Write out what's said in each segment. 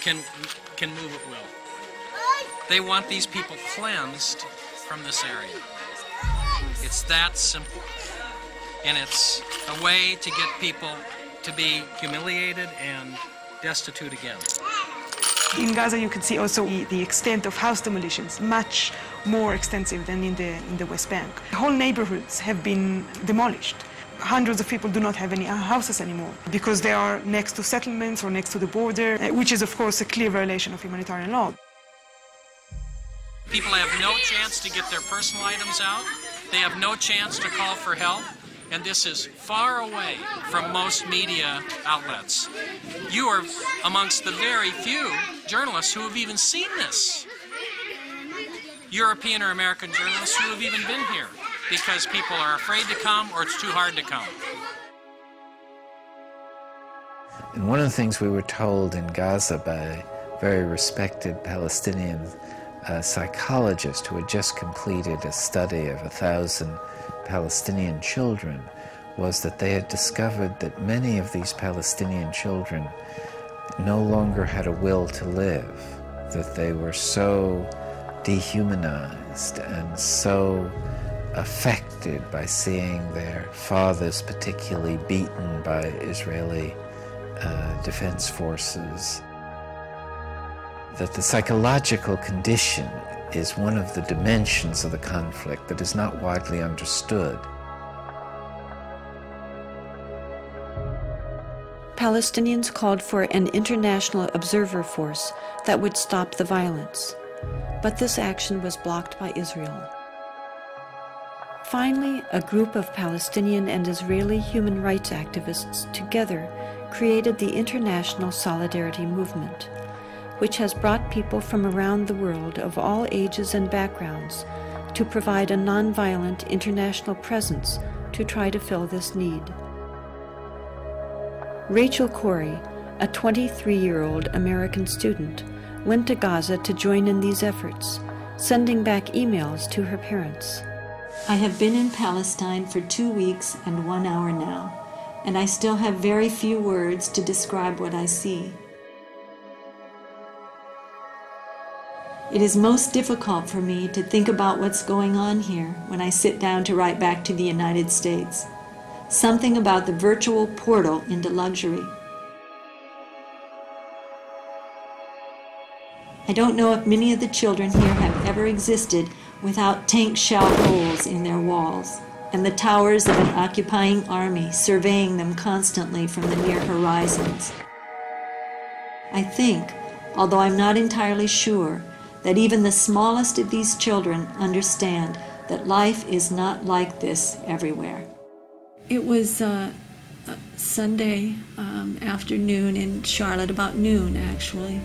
can move at will. They want these people cleansed from this area. It's that simple. And it's a way to get people to be humiliated and destitute again. In Gaza, you can see also the extent of house demolitions, much more extensive than in the West Bank. Whole neighborhoods have been demolished. Hundreds of people do not have any houses anymore because they are next to settlements or next to the border, which is, of course, a clear violation of humanitarian law. People have no chance to get their personal items out. They have no chance to call for help. And this is far away from most media outlets. You are amongst the very few journalists who have even seen this. European or American journalists who have even been here because people are afraid to come or it's too hard to come. And one of the things we were told in Gaza by a very respected Palestinian psychologist who had just completed a study of 1,000 Palestinian children was that they had discovered that many of these Palestinian children no longer had a will to live, that they were so dehumanized and so affected by seeing their fathers particularly beaten by Israeli defense forces, that the psychological condition is one of the dimensions of the conflict that is not widely understood. Palestinians called for an international observer force that would stop the violence, but this action was blocked by Israel. Finally, a group of Palestinian and Israeli human rights activists together created the International Solidarity Movement, which has brought people from around the world of all ages and backgrounds to provide a nonviolent international presence to try to fill this need. Rachel Corey, a 23-year-old American student, went to Gaza to join in these efforts, sending back emails to her parents. I have been in Palestine for 2 weeks and 1 hour now, and I still have very few words to describe what I see. It is most difficult for me to think about what's going on here when I sit down to write back to the United States. Something about the virtual portal into luxury. I don't know if many of the children here have ever existed without tank shell holes in their walls and the towers of an occupying army surveying them constantly from the near horizons. I think, although I'm not entirely sure, that even the smallest of these children understand that life is not like this everywhere. It was Sunday afternoon in Charlotte, about noon actually,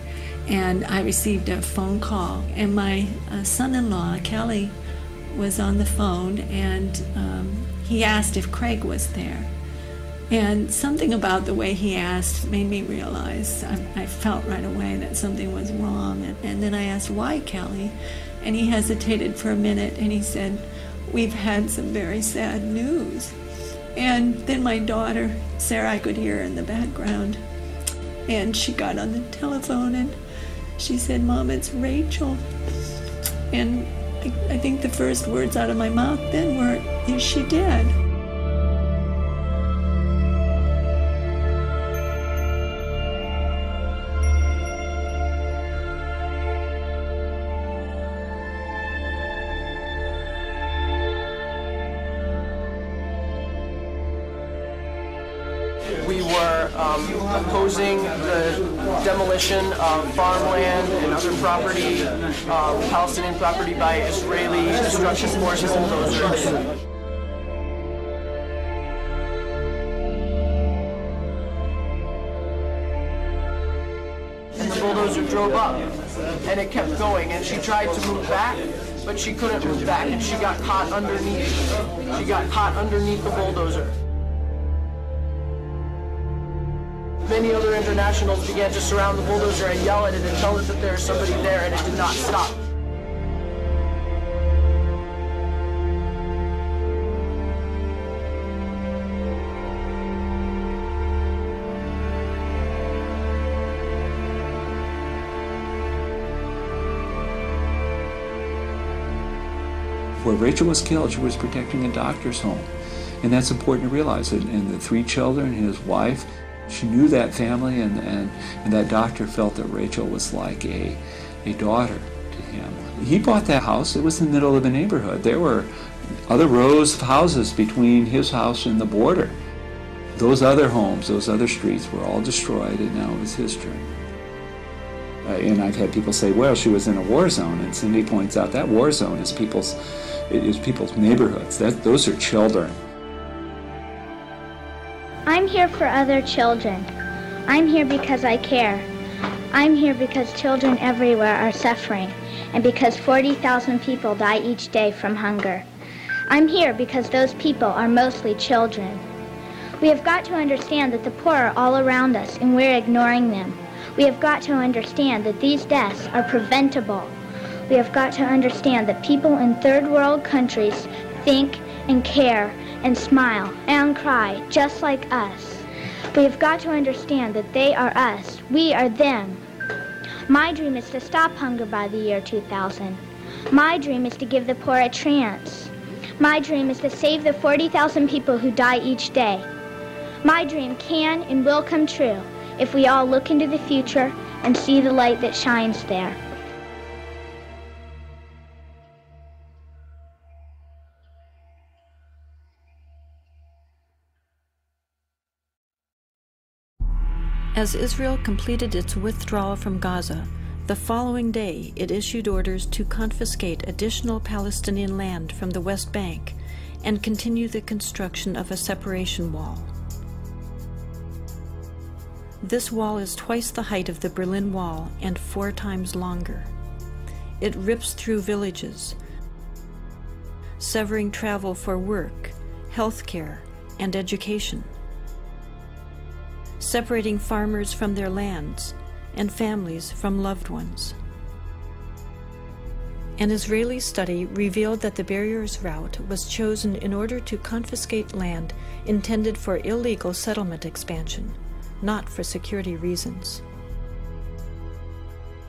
and I received a phone call, and my son-in-law, Kelly, was on the phone, and he asked if Craig was there. And something about the way he asked made me realize, I felt right away that something was wrong. And then I asked, why, Kelly? And he hesitated for a minute, and he said, we've had some very sad news. And then my daughter, Sarah, I could hear her in the background, and she got on the telephone, and she said, Mom, it's Rachel. And I think the first words out of my mouth then were, is she dead? We were opposing the demolition of farmland and other property, Palestinian property by Israeli destruction forces and bulldozers. And the bulldozer drove up, and it kept going, and she tried to move back, but she couldn't move back, and she got caught underneath. She got caught underneath the bulldozer. Many other internationals began to surround the bulldozer and yell at it and tell it that there was somebody there, and it did not stop. Where Rachel was killed, she was protecting a doctor's home. And that's important to realize. And the 3 children, his wife, she knew that family, and that doctor felt that Rachel was like a daughter to him. He bought that house. It was in the middle of the neighborhood. There were other rows of houses between his house and the border. Those other homes, those other streets were all destroyed, and now it was his turn. And I've had people say, well, she was in a war zone, and Cindy points out that war zone is people's neighborhoods. Those are children. I'm here for other children. I'm here because I care. I'm here because children everywhere are suffering, and because 40,000 people die each day from hunger. I'm here because those people are mostly children. We have got to understand that the poor are all around us, and we're ignoring them. We have got to understand that these deaths are preventable. We have got to understand that people in third world countries think and care and smile and cry just like us. We have got to understand that they are us. We are them. My dream is to stop hunger by the year 2000. My dream is to give the poor a chance. My dream is to save the 40,000 people who die each day. My dream can and will come true if we all look into the future and see the light that shines there. As Israel completed its withdrawal from Gaza, the following day it issued orders to confiscate additional Palestinian land from the West Bank and continue the construction of a separation wall. This wall is twice the height of the Berlin Wall and 4 times longer. It rips through villages, severing travel for work, healthcare, and education, separating farmers from their lands and families from loved ones. An Israeli study revealed that the barriers route was chosen in order to confiscate land intended for illegal settlement expansion, not for security reasons.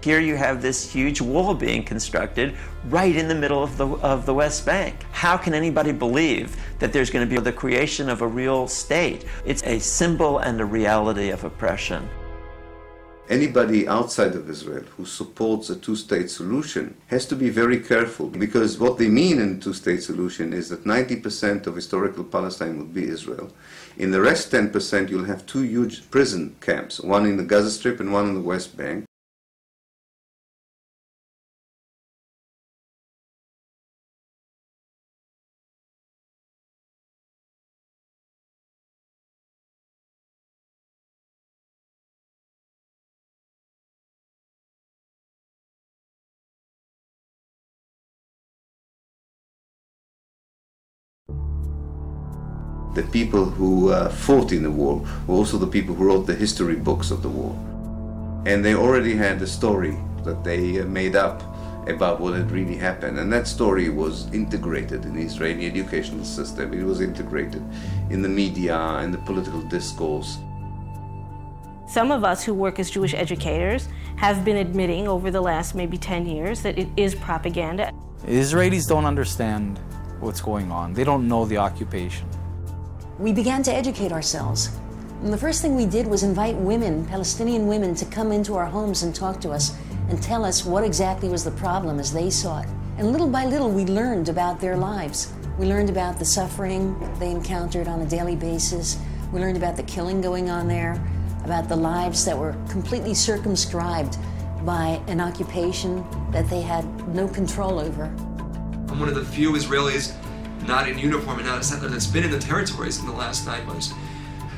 Here you have this huge wall being constructed right in the middle of the West Bank. How can anybody believe that there's going to be the creation of a real state? It's a symbol and a reality of oppression. Anybody outside of Israel who supports a two-state solution has to be very careful, because what they mean in a two-state solution is that 90% of historical Palestine will be Israel. In the rest 10% you'll have 2 huge prison camps, one in the Gaza Strip and one on the West Bank. The people who fought in the war were also the people who wrote the history books of the war. And they already had a story that they made up about what had really happened. And that story was integrated in the Israeli educational system. It was integrated in the media and the political discourse. Some of us who work as Jewish educators have been admitting over the last maybe 10 years that it is propaganda. Israelis don't understand what's going on. They don't know the occupation. We began to educate ourselves. And the first thing we did was invite women, Palestinian women, to come into our homes and talk to us and tell us what exactly was the problem as they saw it. And little by little, we learned about their lives. We learned about the suffering they encountered on a daily basis. We learned about the killing going on there, about the lives that were completely circumscribed by an occupation that they had no control over. I'm one of the few Israelis not in uniform and not a settler that's been in the territories in the last 9 months.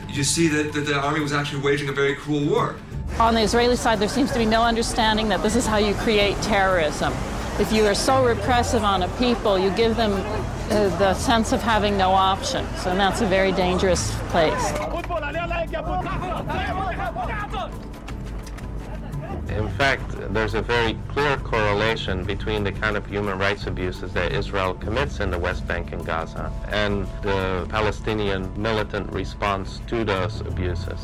You just see that the army was actually waging a very cruel war. On the Israeli side, there seems to be no understanding that this is how you create terrorism. If you are so repressive on a people, you give them the sense of having no options, and that's a very dangerous place. In fact, there's a very clear correlation between the kind of human rights abuses that Israel commits in the West Bank and Gaza and the Palestinian militant response to those abuses.